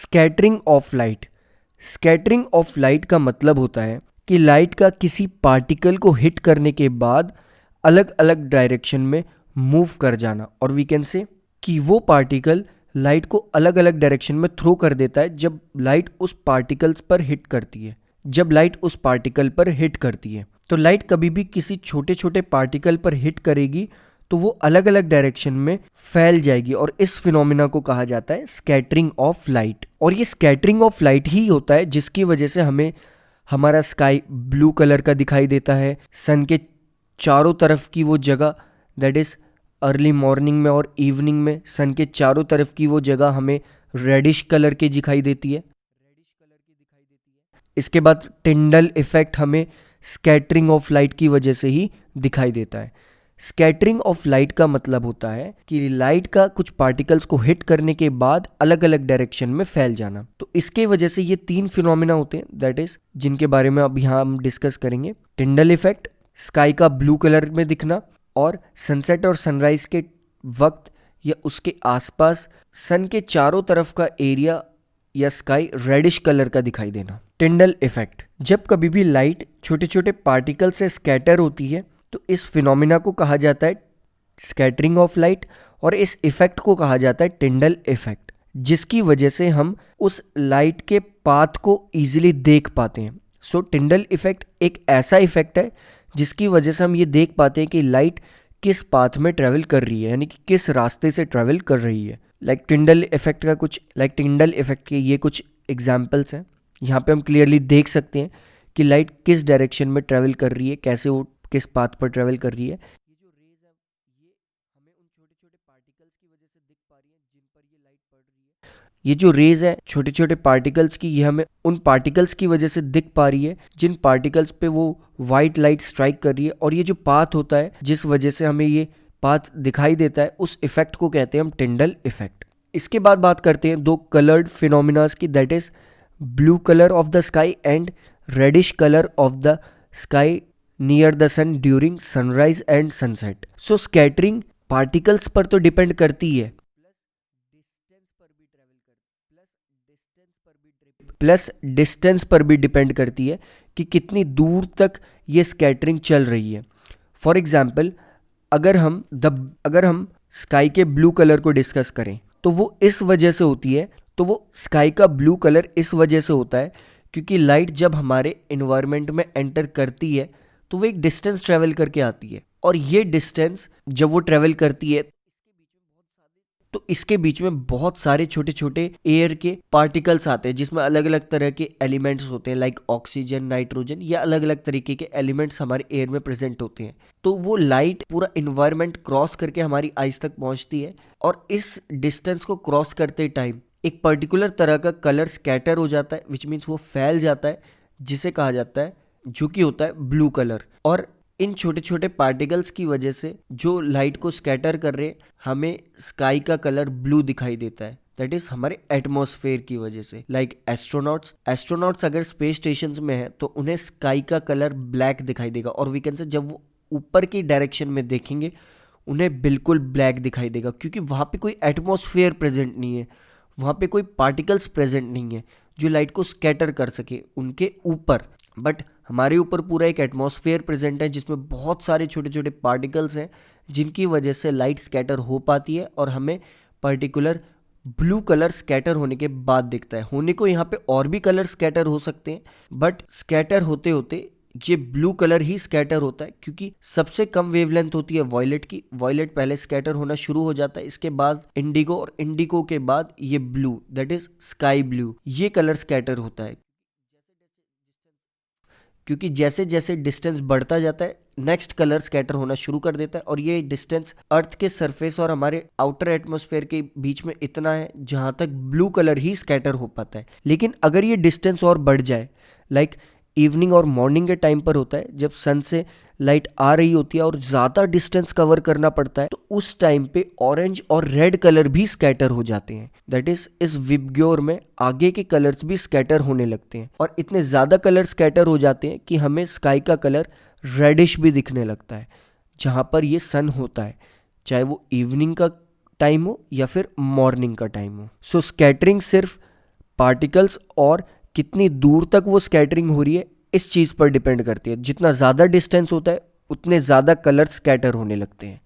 Scattering of light. Scattering of light का मतलब होता है कि लाइट का किसी पार्टिकल को हिट करने के बाद अलग अलग डायरेक्शन में मूव कर जाना, और वी कैन से कि वो पार्टिकल लाइट को अलग अलग डायरेक्शन में थ्रो कर देता है जब लाइट उस पार्टिकल्स पर हिट करती है। जब लाइट उस पार्टिकल पर हिट करती है तो लाइट कभी भी किसी छोटे छोटे पार्टिकल पर हिट करेगी तो वो अलग अलग डायरेक्शन में फैल जाएगी, और इस फिनोमिना को कहा जाता है स्कैटरिंग ऑफ लाइट। और ये स्कैटरिंग ऑफ लाइट ही होता है जिसकी वजह से हमें हमारा स्काई ब्लू कलर का दिखाई देता है। सन के चारों तरफ की वो जगह, दैट इज अर्ली मॉर्निंग में और इवनिंग में सन के चारों तरफ की वो जगह हमें रेडिश कलर की दिखाई देती है। इसके बाद टिंडल इफेक्ट हमें स्कैटरिंग ऑफ लाइट की वजह से ही दिखाई देता है। स्कैटरिंग ऑफ लाइट का मतलब होता है कि लाइट का कुछ पार्टिकल्स को हिट करने के बाद अलग अलग डायरेक्शन में फैल जाना। तो इसके वजह से ये तीन फिनोमिना होते हैं, दैट इज जिनके बारे में अब यहाँ हम डिस्कस करेंगे। टिंडल इफेक्ट, स्काई का ब्लू कलर में दिखना, और सनसेट और सनराइज के वक्त या उसके आसपास सन के चारों तरफ का एरिया या स्काई रेडिश कलर का दिखाई देना। टिंडल इफेक्ट, जब कभी भी लाइट छोटे छोटे पार्टिकल से स्कैटर होती है तो इस फिनोमिना को कहा जाता है स्कैटरिंग ऑफ लाइट, और इस इफेक्ट को कहा जाता है टिंडल इफेक्ट, जिसकी वजह से हम उस लाइट के पाथ को इजीली देख पाते हैं। सो टिंडल इफेक्ट एक ऐसा इफेक्ट है जिसकी वजह से हम ये देख पाते हैं कि लाइट किस पाथ में ट्रेवल कर रही है, यानी कि किस रास्ते से ट्रेवल कर रही है। टिंडल इफेक्ट के ये कुछ एग्जाम्पल्स हैं। यहाँ पे हम क्लियरली देख सकते हैं कि लाइट किस डायरेक्शन में ट्रेवल कर रही है, कैसे वो किस पाथ पर ट्रेवल कर रही है। ये जो रेज है ये हमें उन छोटे छोटे पार्टिकल्स की वजह से दिख पा रही है जिन पर ये लाइट पड़ रही है। ये जो रेज है छोटे छोटे पार्टिकल्स की, ये हमें उन पार्टिकल्स की वजह से दिख पा रही है जिन पार्टिकल्स पे वो वाइट लाइट स्ट्राइक कर रही है। और ये जो पाथ होता है जिस वजह से हमें ये पाथ दिखाई देता है, उस इफेक्ट को कहते हैं हम टिंडल इफेक्ट। इसके बाद बात करते हैं दो कलर्ड फिनोमिनास की, that is blue colour of the sky and reddish colour of the sky near the sun during sunrise and sunset. So scattering particles पर तो डिपेंड करती है, प्लस डिस्टेंस पर भी डिपेंड करती है कि कितनी दूर तक ये स्कैटरिंग चल रही है। फॉर एग्जाम्पल, अगर हम स्काई के ब्लू कलर को डिस्कस करें तो वो इस वजह से होती है, तो वो स्काई का ब्लू कलर इस वजह से होता है क्योंकि लाइट जब हमारे इन्वायरमेंट में एंटर करती है तो वो एक डिस्टेंस ट्रेवल करके आती है, और ये डिस्टेंस जब वो ट्रेवल करती है तो इसके बीच में बहुत सारे छोटे छोटे एयर के पार्टिकल्स आते हैं जिसमें अलग अलग तरह के एलिमेंट्स होते हैं, लाइक ऑक्सीजन, नाइट्रोजन, या अलग अलग तरीके के एलिमेंट्स हमारे एयर में प्रेजेंट होते हैं। तो वो लाइट पूरा इन्वायरमेंट क्रॉस करके हमारी आइज तक पहुंचती है, और इस डिस्टेंस को क्रॉस करते टाइम एक पर्टिकुलर तरह का कलर स्कैटर हो जाता है, विच मीन्स वो फैल जाता है, जिसे कहा जाता है, जो कि होता है ब्लू कलर। और इन छोटे छोटे पार्टिकल्स की वजह से जो लाइट को स्कैटर कर रहे हैं, हमें स्काई का कलर ब्लू दिखाई देता है, दैट इज हमारे एटमॉस्फेयर की वजह से। लाइक एस्ट्रोनॉट्स अगर स्पेस स्टेशन में है तो उन्हें स्काई का कलर ब्लैक दिखाई देगा, और वी कैन से जब वो ऊपर की डायरेक्शन में देखेंगे उन्हें बिल्कुल ब्लैक दिखाई देगा, क्योंकि वहाँ पे कोई एटमॉस्फेयर प्रेजेंट नहीं है, वहाँ पे कोई पार्टिकल्स प्रेजेंट नहीं है जो लाइट को स्कैटर कर सके उनके ऊपर। बट हमारे ऊपर पूरा एक एटमॉस्फेयर प्रेजेंट है जिसमें बहुत सारे छोटे छोटे पार्टिकल्स हैं जिनकी वजह से लाइट स्कैटर हो पाती है, और हमें पर्टिकुलर ब्लू कलर स्कैटर होने के बाद दिखता है। होने को यहाँ पे और भी कलर स्कैटर हो सकते हैं, बट स्कैटर होते होते ये ब्लू कलर ही स्कैटर होता है, क्योंकि सबसे कम वेवलेंथ होती है वॉयलेट की। वॉयलेट पहले स्कैटर होना शुरू हो जाता है, इसके बाद इंडिगो, और इंडिगो के बाद ये blue, that is sky blue, ये कलर स्कैटर होता है। क्योंकि जैसे जैसे डिस्टेंस बढ़ता जाता है नेक्स्ट कलर स्कैटर होना शुरू कर देता है, और ये डिस्टेंस अर्थ के सरफेस और हमारे आउटर एटमॉस्फेयर के बीच में इतना है जहां तक ब्लू कलर ही स्कैटर हो पाता है। लेकिन अगर ये डिस्टेंस और बढ़ जाए, लाइक इवनिंग और मॉर्निंग के टाइम पर होता है जब सन से लाइट आ रही होती है और ज़्यादा डिस्टेंस कवर करना पड़ता है, तो उस टाइम पे ऑरेंज और रेड कलर भी स्कैटर हो जाते हैं, दैट इज इस विबग्योर में आगे के कलर्स भी स्कैटर होने लगते हैं, और इतने ज़्यादा कलर स्कैटर हो जाते हैं कि हमें स्काई का कलर रेडिश भी दिखने लगता है जहाँ पर ये सन होता है, चाहे वो इवनिंग का टाइम हो या फिर मॉर्निंग का टाइम हो। सो स्कैटरिंग सिर्फ पार्टिकल्स और कितनी दूर तक वो स्कैटरिंग हो रही है इस चीज़ पर डिपेंड करती है। जितना ज़्यादा डिस्टेंस होता है उतने ज़्यादा कलर स्कैटर होने लगते हैं।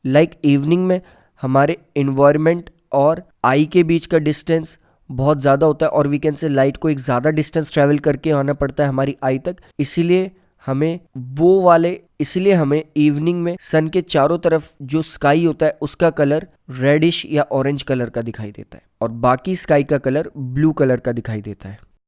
लाइक इवनिंग में हमारे इन्वायरमेंट और आई के बीच का डिस्टेंस बहुत ज़्यादा होता है और वी कैन से लाइट को एक ज़्यादा डिस्टेंस ट्रैवल करके आना पड़ता है हमारी आई तक, इसीलिए हमें इवनिंग में सन के चारों तरफ जो स्काई होता है उसका कलर रेडिश या ऑरेंज कलर का दिखाई देता है और बाकी स्काई का कलर ब्लू कलर का दिखाई देता है।